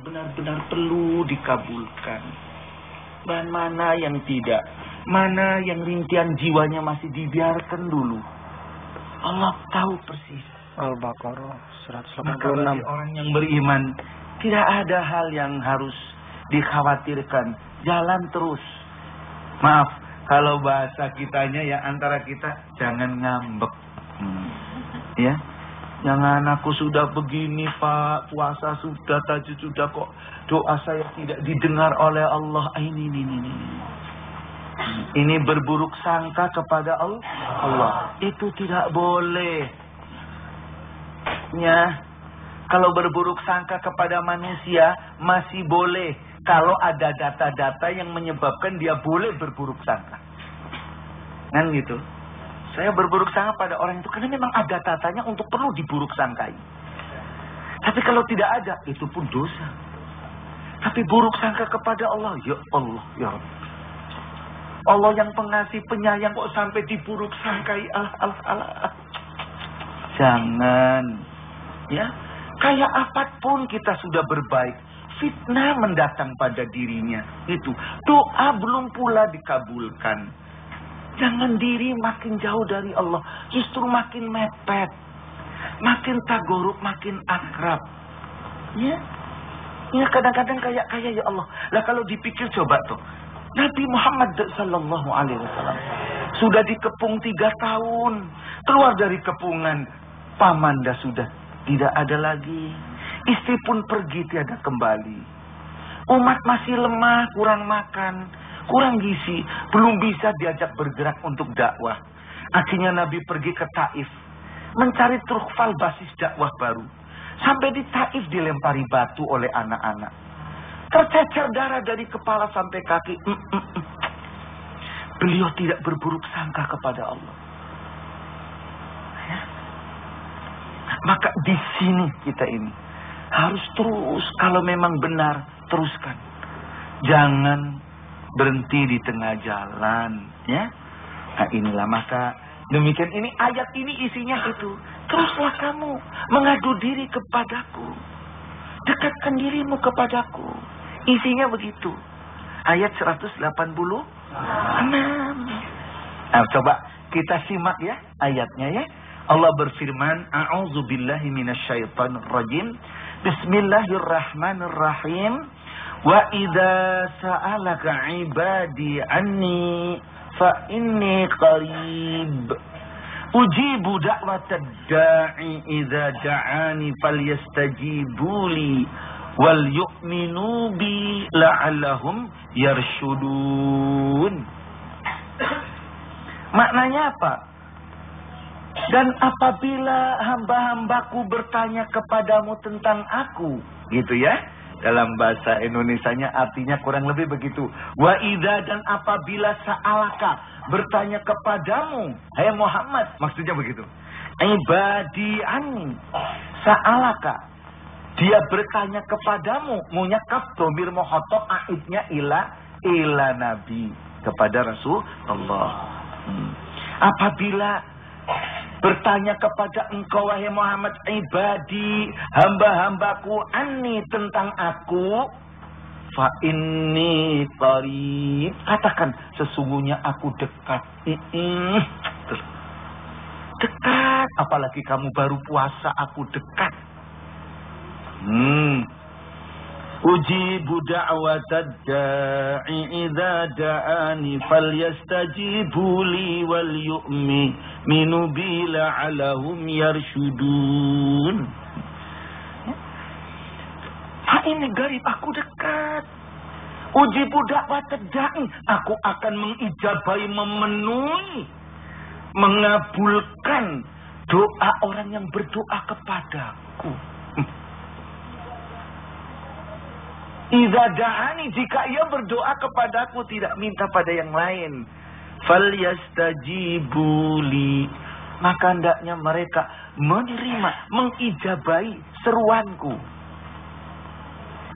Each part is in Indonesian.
benar-benar perlu dikabulkan, dan mana yang tidak, mana yang rintihan jiwanya masih dibiarkan dulu. Allah tahu persis. Al-Baqarah Maka 186. bagi orang yang beriman, tidak ada hal yang harus dikhawatirkan. Jalan terus. Maaf, kalau bahasa kitanya ya antara kita, jangan ngambek. Ya, jangan aku sudah begini Pak, puasa sudah, tahajud sudah, kok doa saya tidak didengar oleh Allah. Ini berburuk sangka kepada Allah. Itu tidak boleh. Ya, kalau berburuk sangka kepada manusia masih boleh, kalau ada data-data yang menyebabkan dia boleh berburuk sangka. Kan gitu. Saya berburuk sangka pada orang itu karena memang ada datanya untuk perlu diburuk sangkai. Tapi kalau tidak ada, itu pun dosa. Tapi buruk sangka kepada Allah, ya Allah, ya Allah. Allah yang pengasih penyayang kok sampai diburuk sangkai. Jangan. Ya, kayak apapun kita sudah berbaik, fitnah mendatang pada dirinya. Itu doa belum pula dikabulkan. Jangan diri makin jauh dari Allah, justru makin mepet, makin tagoruk, makin akrab. Ya, ya kadang-kadang kayak ya Allah. Lah kalau dipikir coba tuh, Nabi Muhammad sallallahu alaihi wasallam sudah dikepung 3 tahun, keluar dari kepungan, paman dah sudah tidak ada lagi. Istri pun pergi tiada kembali. Umat masih lemah, kurang makan, kurang gizi, belum bisa diajak bergerak untuk dakwah. Akhirnya Nabi pergi ke Taif, mencari trukfal basis dakwah baru. Sampai di Taif dilempari batu oleh anak-anak. Tercecer darah dari kepala sampai kaki. Beliau tidak berburuk sangka kepada Allah. Maka di sini kita ini harus terus, kalau memang benar, teruskan. Jangan berhenti di tengah jalan, ya. Nah inilah, maka demikian ini ayat ini isinya itu. Teruslah kamu mengadu diri kepadaku, dekatkan dirimu kepadaku. Isinya begitu. Ayat 186. Nah, coba kita simak ya ayatnya ya. Allah berfirman, A'udzubillahi minasyaitonirrajim. Bismillahirrahmanirrahim. Wa idza sa'alaka 'ibadi anni fa inni qarib. Ujibu da'watad da'i idza da'ani falyastajibu li wal yu'minu bi la'allahum yarshudun. Maknanya apa? Dan apabila hamba-hambaku bertanya kepadamu tentang aku, gitu ya. Dalam bahasa Indonesianya artinya kurang lebih begitu. Wa idza, dan apabila sa'alaka, bertanya kepadamu, hai Muhammad, maksudnya begitu. Ibadi anni, sa'alaka, dia bertanya kepadamu, munyakaf domir muhotob, aidnya ila nabi, kepada Rasulullah. Apabila bertanya kepada engkau wahai Muhammad, ibadi, hamba-hambaku, anni, tentang aku, fa inni qarib, katakan sesungguhnya aku dekat. Dekat, apalagi kamu baru puasa, aku dekat. Ujibu da'watad da'i idza da'ani falyastajibu li wal yu'minu bi la'allahum yarshudun. Ini garib, aku dekat. Ujibu da'watad da'i, aku akan mengijabai, memenuhi, mengabulkan doa orang yang berdoa kepadaku. Idza da'ani, jika ia berdoa kepadaku, tidak minta pada yang lain, falyastajibu li, maka hendaknya mereka menerima, mengijabai seruanku,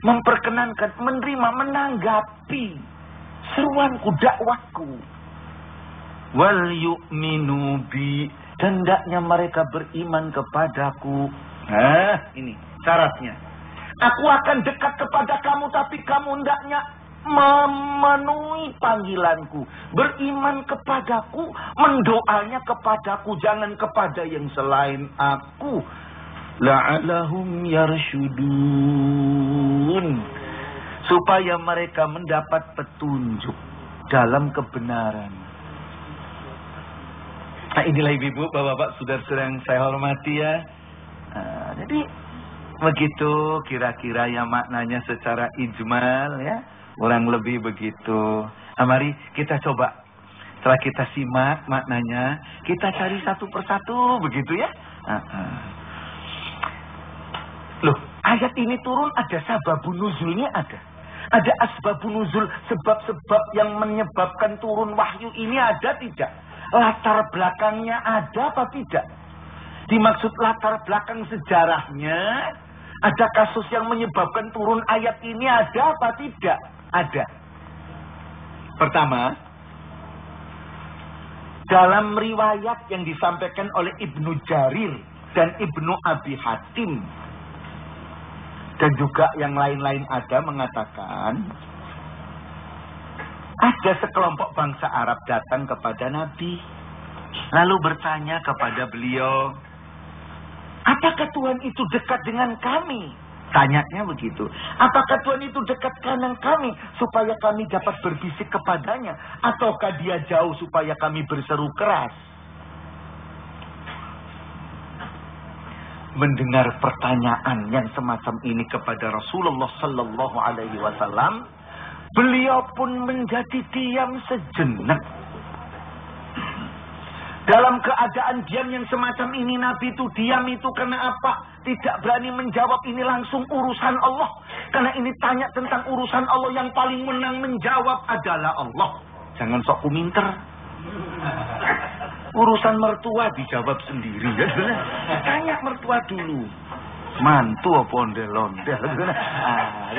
memperkenankan, menerima, menanggapi seruanku, dakwahku. Wal yu'minu bi, hendaknya mereka beriman kepadaku. Ini syaratnya. Aku akan dekat kepada kamu, tapi kamu hendaknya memenuhi panggilanku, beriman kepadaku, mendoanya kepadaku, jangan kepada yang selain aku. La'allahum yarshudun, supaya mereka mendapat petunjuk dalam kebenaran. Nah, inilah ibu-ibu, bapak-bapak, saudara-saudara yang saya hormati ya. Jadi begitu kira-kira ya maknanya secara ijmal ya. Kurang lebih begitu. Mari kita coba. Setelah kita simak maknanya, kita cari satu persatu begitu ya. Loh, ayat ini turun ada sababun nuzulnya ada. Ada asbabun nuzul, sebab-sebab yang menyebabkan turun wahyu ini ada tidak? Latar belakangnya ada apa tidak? Dimaksud latar belakang sejarahnya, ada kasus yang menyebabkan turun ayat ini ada apa tidak? Ada. Pertama, dalam riwayat yang disampaikan oleh Ibnu Jarir dan Ibnu Abi Hatim, dan juga yang lain-lain ada mengatakan, ada sekelompok bangsa Arab datang kepada Nabi, lalu bertanya kepada beliau, apakah Tuhan itu dekat dengan kami? Tanyanya begitu. Apakah Tuhan itu dekat kanan kami supaya kami dapat berbisik kepadanya? Ataukah dia jauh supaya kami berseru keras? Mendengar pertanyaan yang semacam ini kepada Rasulullah Sallallahu Alaihi Wasallam, beliau pun menjadi diam sejenak. Dalam keadaan diam yang semacam ini, Nabi itu diam itu karena apa? Tidak berani menjawab, ini langsung urusan Allah. Karena ini tanya tentang urusan Allah, yang paling menang menjawab adalah Allah. Jangan sok kuminter. Urusan mertua dijawab sendiri. Ya, tanya mertua dulu. Mantu apa ondel-ondel.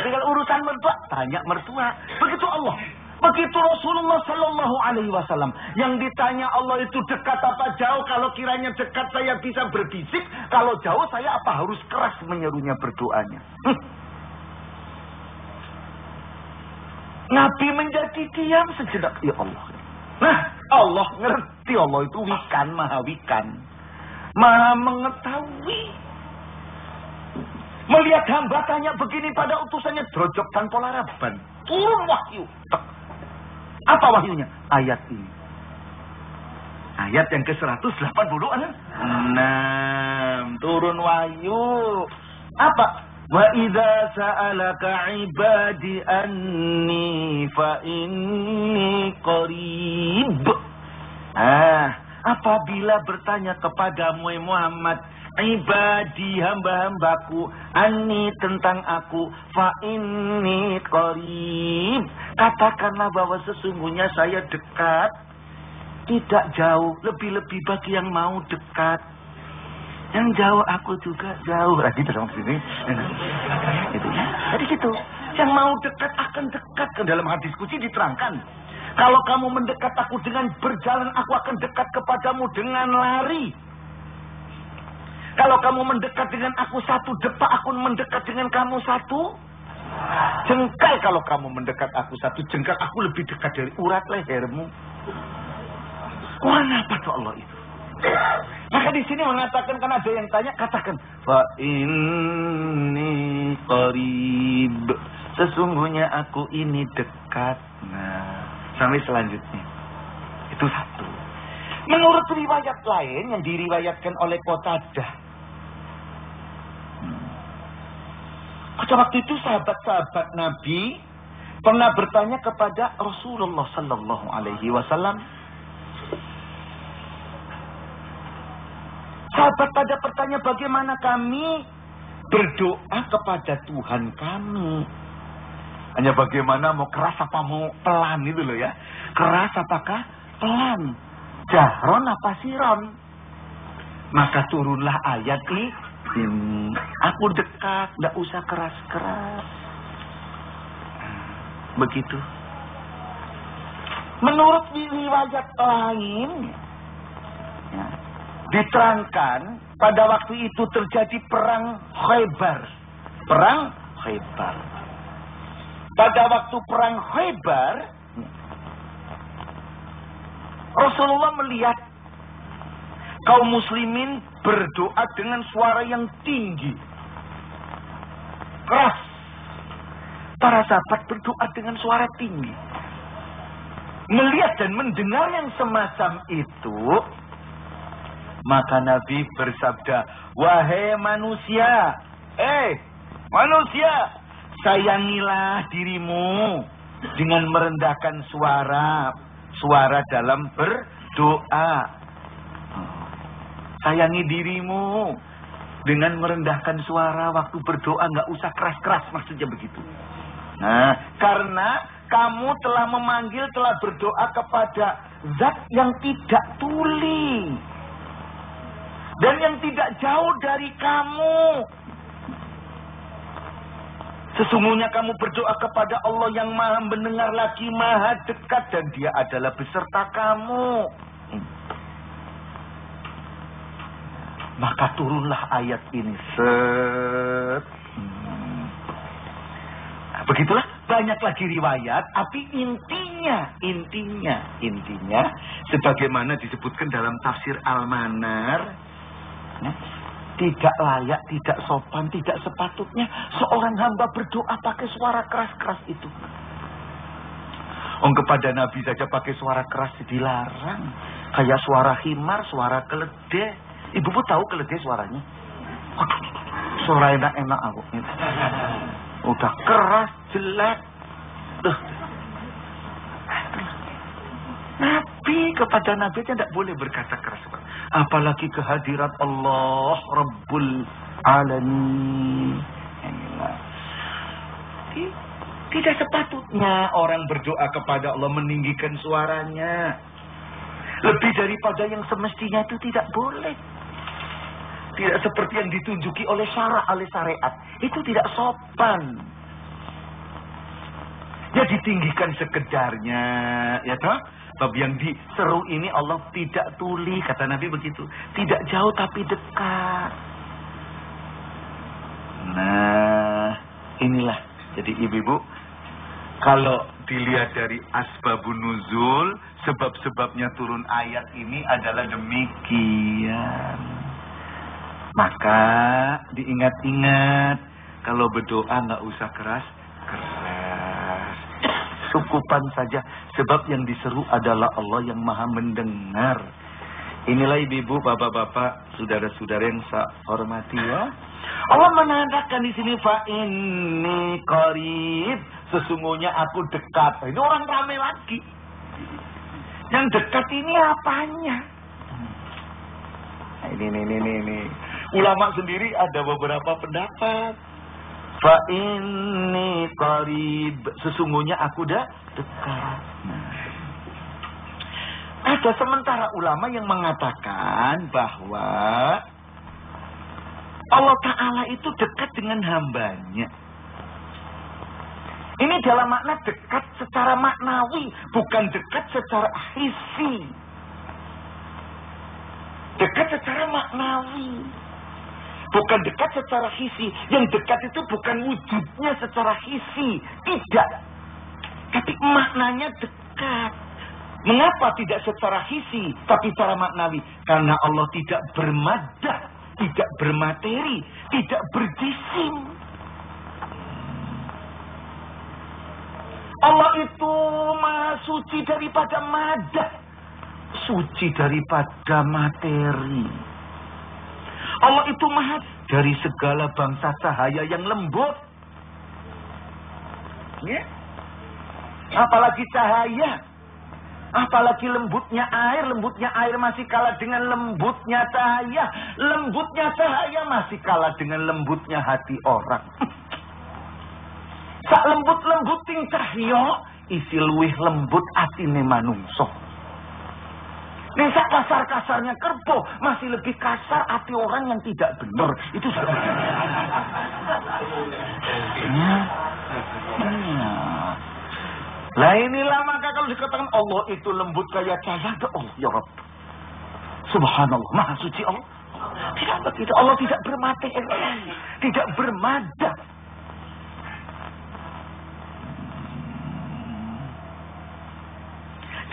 Jadi kalau urusan mertua, tanya mertua. Begitu Allah. Begitu Rasulullah Sallallahu Alaihi Wasallam. Yang ditanya Allah itu dekat apa jauh? Kalau kiranya dekat saya bisa berbisik. Kalau jauh saya apa harus keras menyerunya berdoanya? Nabi menjadi diam sejenak. Ya Allah. Nah, Allah ngerti, Allah itu wikan, maha wikan, maha mengetahui. Melihat hamba tanya begini pada utusannya, drojok tanpa laraban, turun wahyu. Apa wahyunya? Ayat ini. Ayat yang ke-186. Turun wahyu. Apa? Wa idza sa'alaka 'ibadi anni fa inni qarib. Apabila bertanya kepadamu Muhammad, ibadi hamba-hambaku, anni tentang aku, fa inni qarib, katakanlah bahwa sesungguhnya saya dekat, tidak jauh, lebih-lebih bagi yang mau dekat. Yang jauh aku juga jauh. Lagi dalam sini. Gitu ya. Jadi gitu. Yang mau dekat akan dekat. Ke dalam hadis qudsi diterangkan, kalau kamu mendekat aku dengan berjalan, aku akan dekat kepadamu dengan lari. Kalau kamu mendekat dengan aku satu depak, aku mendekat dengan kamu satu jengkal. Kalau kamu mendekat aku satu jengkal, aku lebih dekat dari urat lehermu. Wah, apa tuh Allah itu? Maka di sini mengatakan, kan ada yang tanya, katakan fa inni qarib, sesungguhnya aku ini dekat. Nah, sampai selanjutnya itu satu. Menurut riwayat lain yang diriwayatkan oleh Qatadah, pada waktu itu sahabat-sahabat Nabi pernah bertanya kepada Rasulullah Sallallahu Alaihi Wasallam. Sahabat pada bertanya, bagaimana kami berdoa kepada Tuhan kami? Hanya bagaimana, mau keras apa mau pelan itu loh ya. Keras apakah pelan? Jahron apa siron? Maka turunlah ayat ini. Aku dekat, tidak usah keras-keras. Begitu. Menurut riwayat lain, ya, diterangkan pada waktu itu terjadi perang Khaybar. Perang Khaybar. Pada waktu perang Khaybar, Rasulullah melihat kaum muslimin berdoa dengan suara yang tinggi, keras. Para sahabat berdoa dengan suara tinggi. Melihat dan mendengar yang semacam itu, maka Nabi bersabda, wahai manusia, manusia, sayangilah dirimu dengan merendahkan suara dalam berdoa. Sayangi dirimu dengan merendahkan suara waktu berdoa, nggak usah keras-keras, maksudnya begitu. Nah, karena kamu telah memanggil, telah berdoa kepada zat yang tidak tuli dan yang tidak jauh dari kamu. Sesungguhnya kamu berdoa kepada Allah yang maha mendengar lagi maha dekat, dan dia adalah beserta kamu. Maka turunlah ayat ini. Begitulah, banyak lagi riwayat, tapi intinya sebagaimana disebutkan dalam tafsir Al-Manar, tidak layak, tidak sopan, tidak sepatutnya seorang hamba berdoa pakai suara keras-keras itu. Kepada Nabi saja pakai suara keras dilarang, kayak suara himar, suara keledai. Ibu tahu keledai suaranya? Suara enak-enak aku. Udah keras, jelek. Nabi, kepada Nabi aja tidak boleh berkata keras. Apalagi kehadirat Allah Rabbul Alamin. Tidak sepatutnya orang berdoa kepada Allah meninggikan suaranya. Lebih daripada yang semestinya itu tidak boleh. Tidak seperti yang ditunjuki oleh syariat. Itu tidak sopan. Ya ditinggikan sekedarnya, ya toh? Bab yang diseru ini Allah tidak tuli, kata Nabi begitu. Tidak jauh tapi dekat. Nah, inilah. Jadi ibu-ibu, kalau dilihat dari asbabun nuzul, sebab-sebabnya turun ayat ini adalah demikian. Maka diingat-ingat, kalau berdoa nggak usah keras-keras. Cukupan saja, sebab yang diseru adalah Allah yang maha mendengar. Inilah ibu-ibu, bapak-bapak, saudara-saudara yang saya hormati ya. Allah menandakan di sini, fa inni qarib, sesungguhnya aku dekat. Ini orang ramai lagi. Yang dekat ini apanya? Ini. Ulama sendiri ada beberapa pendapat. Fa inni qarib, sesungguhnya aku dah dekat. Ada sementara ulama yang mengatakan bahwa Allah Ta'ala itu dekat dengan hambanya. Ini dalam makna dekat secara maknawi, bukan dekat secara hissi. Dekat secara maknawi, bukan dekat secara hissi. Yang dekat itu bukan wujudnya secara hissi, tidak. Tapi maknanya dekat. Mengapa tidak secara hissi, tapi secara maknawi? Karena Allah tidak bermadah, tidak bermateri, tidak berjisim. Allah itu maha suci daripada madah, suci daripada materi. Allah itu maha dari segala bangsa cahaya yang lembut. Ya? Apalagi cahaya. Apalagi lembutnya air masih kalah dengan lembutnya cahaya. Lembutnya cahaya masih kalah dengan lembutnya hati orang. Sak lembut-lembuting cahya isi luwih lembut atine manungsa. Nek sak kasar-kasarnya kerbau masih lebih kasar hati orang yang tidak benar. Itu sudah Lah inilah maka kalau dikatakan Allah itu lembut kayak cahaya, oh ya Rabb, subhanallah, maha suci Allah. Tidak begitu, Allah tidak bermateri, tidak bermadah.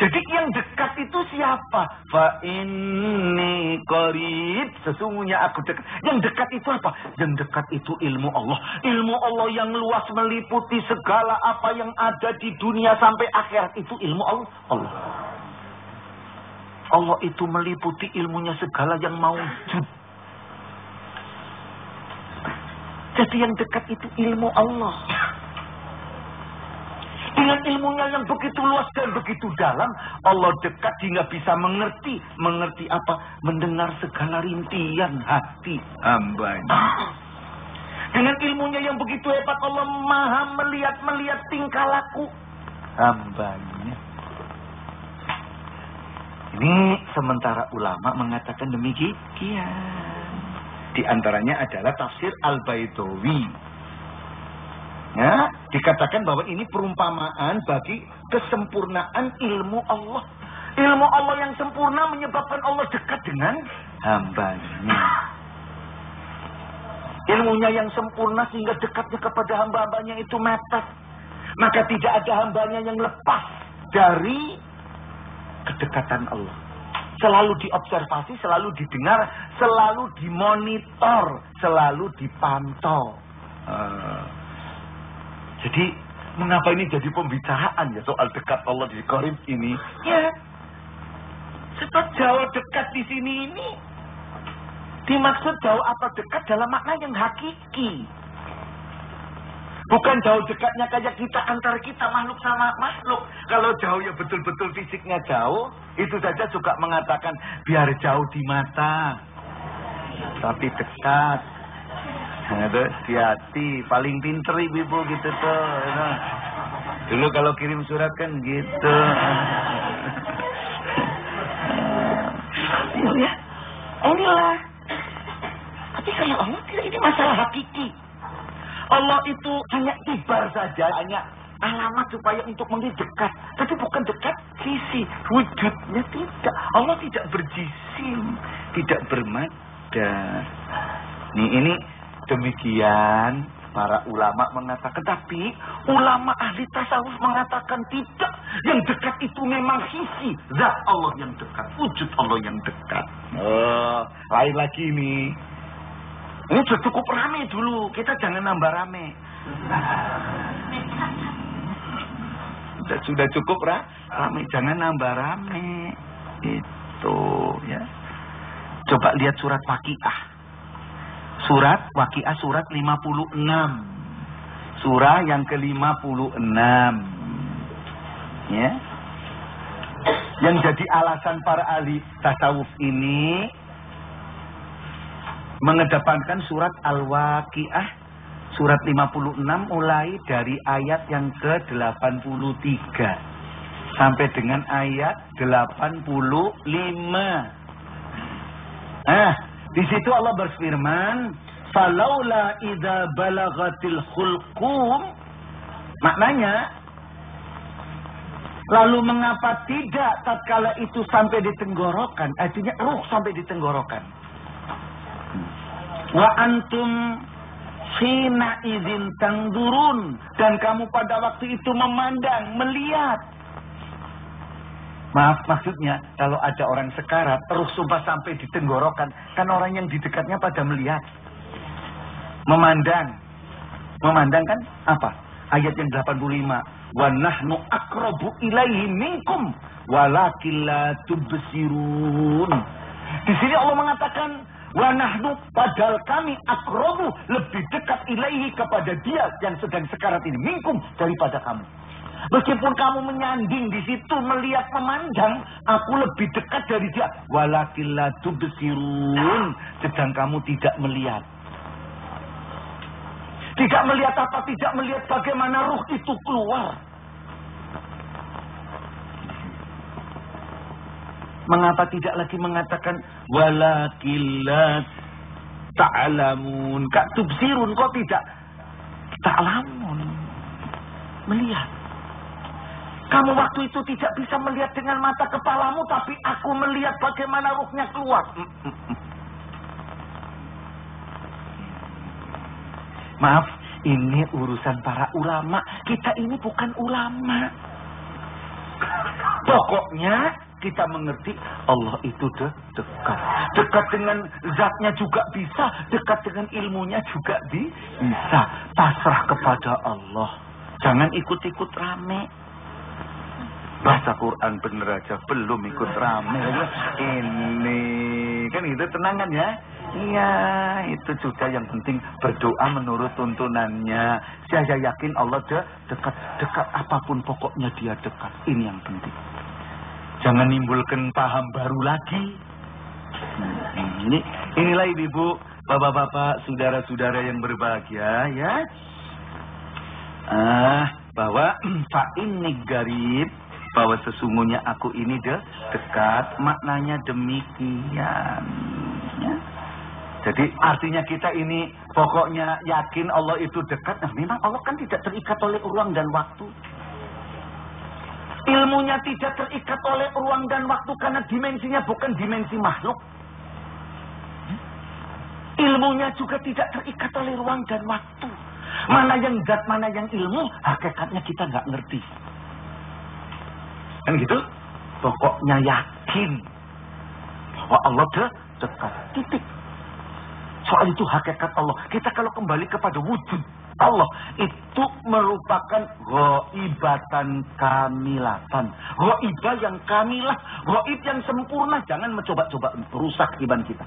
Jadi yang dekat itu siapa? Fa inni qarib. Sesungguhnya aku dekat. Yang dekat itu apa? Yang dekat itu ilmu Allah. Ilmu Allah yang luas meliputi segala apa yang ada di dunia sampai akhirat. Itu ilmu Allah. Allah itu meliputi ilmunya segala yang mawjud. Jadi yang dekat itu ilmu Allah. Dengan ilmunya yang begitu luas dan begitu dalam, Allah dekat hingga bisa mengerti. Mengerti apa? Mendengar segala rintian hati hambanya. Dengan ilmunya yang begitu hebat, Allah maha melihat tingkah laku hambanya. Ini sementara ulama mengatakan demikian. Di antaranya adalah tafsir Al-Baitawi. Ya, dikatakan bahwa ini perumpamaan bagi kesempurnaan ilmu Allah. Ilmu Allah yang sempurna menyebabkan Allah dekat dengan hambanya. Ilmunya yang sempurna sehingga dekatnya kepada hamba-hambanya itu mepet. Maka tidak ada hambanya yang lepas dari kedekatan Allah. Selalu diobservasi, selalu didengar, selalu dimonitor, selalu dipantau. Jadi, mengapa ini jadi pembicaraan ya soal dekat Allah di Qarib ini? Ya, sebab jauh dekat di sini ini dimaksud jauh apa dekat dalam makna yang hakiki. Bukan jauh dekatnya kayak kita antar kita makhluk sama makhluk. Kalau jauh ya betul-betul fisiknya jauh, itu saja juga mengatakan biar jauh di mata, tapi dekat. Hati-hati, paling pinter ibu gitu tuh. Dulu kalau kirim surat kan gitu. Ya, inilah. Tapi kalau Allah tidak, ini masalah hakiki. Allah itu hanya ibar saja, hanya alamat supaya untuk menjadi dekat. Tapi bukan dekat sisi, wujudnya tidak. Allah tidak berjisim, tidak bermada. Ini demikian para ulama mengatakan, tapi ulama ahli tasawuf mengatakan tidak. Yang dekat itu memang sisi zat Allah yang dekat, wujud Allah yang dekat. Lain lagi nih. Ini sudah cukup rame dulu, kita jangan nambah rame. Sudah cukup rame, jangan nambah rame. Itu ya. Coba lihat surat Waqiah. Surat Waqiah surat 56. Surah yang ke-56. Ya. Yang jadi alasan para ahli tasawuf ini mengedepankan surat Al-Waqiah surat 56 mulai dari ayat yang ke-83 sampai dengan ayat 85. Di situ Allah berfirman, "Falaula idza balagatil khulqum." Maknanya, lalu mengapa tidak tatkala itu sampai di tenggorokan? Artinya ruh sampai di tenggorokan. Wa antum hina idzin tangdurun, dan kamu pada waktu itu memandang, melihat. Maaf, maksudnya kalau ada orang sekarat, ruh sumpah sampai di tenggorokan, kan orang yang di dekatnya pada melihat. Memandang. Memandang kan apa? Ayat yang 85. Wa nahnu aqrabu ilaihi minkum walakin la tubsirun. Di sini Allah mengatakan wa nahnu, padahal kami aqrabu, lebih dekat ilaihi kepada dia yang sedang sekarat ini, minkum, daripada kamu. Meskipun kamu menyanding di situ, melihat, memandang, aku lebih dekat dari dia. Walakin la tubsirun, sedang kamu tidak melihat. Tidak melihat apa? Tidak melihat bagaimana ruh itu keluar. Mengapa tidak lagi mengatakan walakin la ta'lamun? Kak tubsirun, kok tidak ta'lamun? Melihat. Kamu waktu itu tidak bisa melihat dengan mata kepalamu, tapi aku melihat bagaimana ruhnya keluar. Maaf, ini urusan para ulama. Kita ini bukan ulama. Pokoknya kita mengerti Allah itu dekat. Dekat dengan zatnya juga bisa, dekat dengan ilmunya juga bisa. Pasrah kepada Allah. Jangan ikut-ikut rame. Baca Quran bener aja belum ikut rame. Ini kan itu tenangan ya. Iya, itu juga yang penting berdoa menurut tuntunannya. Saya yakin Allah dekat apapun pokoknya dia dekat. Ini yang penting. Jangan nimbulkan paham baru lagi. Inilah ibu, bapak-bapak, saudara-saudara yang berbahagia ya. Bahwa fa inni garib, bahwa sesungguhnya aku ini dekat, maknanya demikian. Ya. Jadi artinya kita ini pokoknya yakin Allah itu dekat. Nah memang Allah kan tidak terikat oleh ruang dan waktu. Ilmunya tidak terikat oleh ruang dan waktu karena dimensinya bukan dimensi makhluk. Ilmunya juga tidak terikat oleh ruang dan waktu. Mana yang zat, mana yang ilmu, hakikatnya kita nggak ngerti. Kan gitu? Pokoknya yakin bahwa Allah dekat. Titik. Soal itu hakikat Allah. Kita kalau kembali kepada wujud Allah, itu merupakan ghaibatan kamilatan. Ghaibah yang kamilah, ghaib yang sempurna. Jangan mencoba-coba merusak iman kita.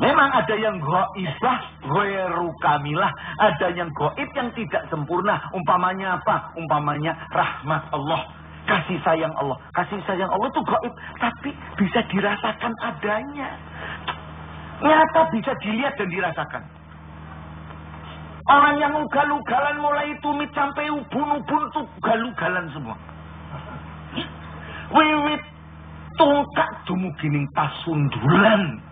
Memang ada yang ghaibah, ghairu kamilah. Ada yang ghaib yang tidak sempurna. Umpamanya apa? Umpamanya rahmat Allah. Kasih sayang Allah. Kasih sayang Allah itu gaib. Tapi bisa dirasakan adanya. Nyata bisa dilihat dan dirasakan. Orang yang ugal-ugalan mulai tumit sampai ubun-ubun itu ugal-ugalan semua. Wiwit tungkak dumugining pasundulan.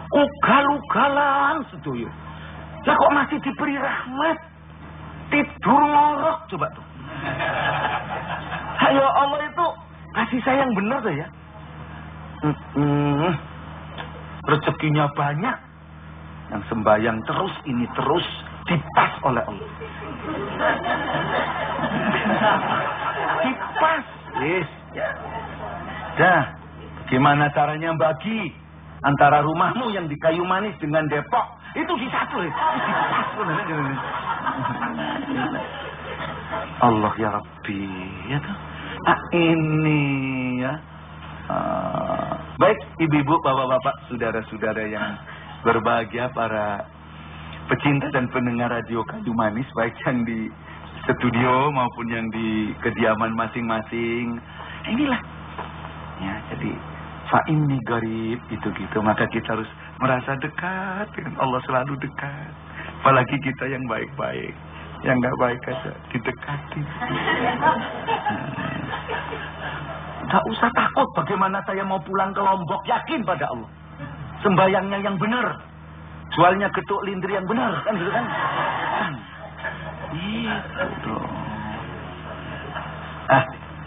Ugal-ugalan sedoyo. Lah kok masih diberi rahmat? Tidur ngorok coba tuh. Ayo Allah itu kasih sayang benar tuh ya. Rezekinya banyak. Yang sembahyang terus ini terus dipas oleh Allah. Dipas. Yes. Dah. Gimana caranya bagi antara rumahmu yang di Kayu Manis dengan Depok? Itu disatu ya. Dipas. Allah ya Rabbi. Ya tuh. Ini ya. Baik ibu-ibu, bapak-bapak, saudara-saudara yang berbahagia, para pecinta dan pendengar radio Kayu Manis, baik yang di studio maupun yang di kediaman masing-masing. Inilah ya, jadi fa inni garib itu gitu, maka kita harus merasa dekat dengan Allah, selalu dekat. Apalagi kita yang baik-baik, yang nggak baik aja didekati. Gak usah takut bagaimana saya mau pulang ke Lombok, yakin pada Allah. Sembayangnya yang benar, jualnya getuk lindri yang benar, kan gitu kan? Gitu.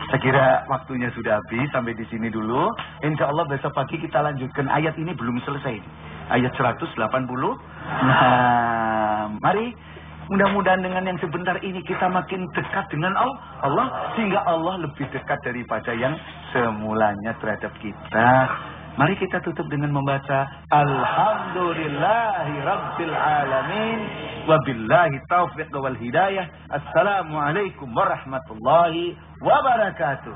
Saya kira waktunya sudah habis, sampai di sini dulu. Insya Allah besok pagi kita lanjutkan, ayat ini belum selesai. Ayat 180. Nah, mari. Mudah-mudahan dengan yang sebentar ini kita makin dekat dengan Allah, sehingga Allah lebih dekat daripada yang semulanya terhadap kita. Mari kita tutup dengan membaca Alhamdulillahi Rabbil Alamin, wabillahi taufiq wal hidayah. Assalamualaikum warahmatullahi wabarakatuh.